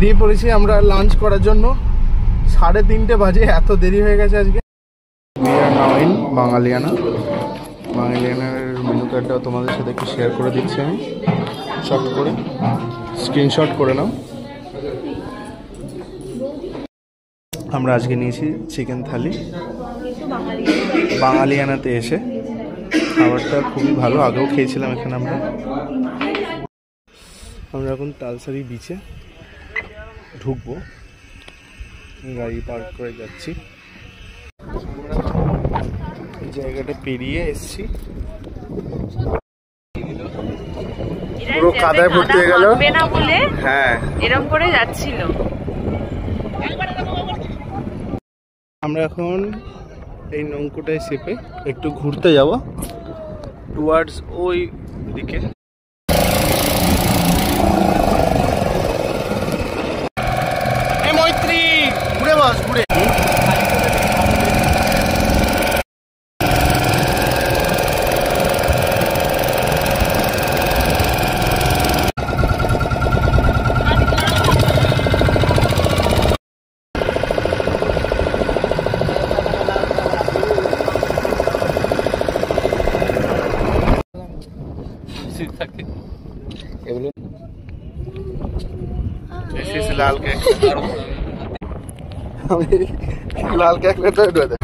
বেরিয়ে পড়েছি আমরা লাঞ্চ করার জন্য। 3:30 বাজে, এত দেরি হয়ে গেছে আজকে। বাঙালিয়ানার মেনু কার্ডটাও তোমাদের সাথে একটু শেয়ার করে দিচ্ছি আমি, শর্ট করে স্ক্রিনশট করে নাও। আমরা আজকে নিয়েছি চিকেন থালি বাঙালিয়ানাতে এসে। খাবারটা খুবই ভালো, আগেও খেয়েছিলাম এখানে। আমরা এখন তালসারি বিচে ঢুকবো, গাড়ি পার্ক করে যাচ্ছি। জায়গাটা পেরিয়ে এসছি, পুরো কাদায় ভর্তি হয়ে গেল না বলে হ্যাঁ এরকম করে যাচ্ছিল। আমরা এখন এই নৌকোটায় চেপে একটু ঘুরতে যাব টুয়ার্ডস ওই দিকে। মৈত্রী ঘুরে বস, ঘুরে लाल केक लेते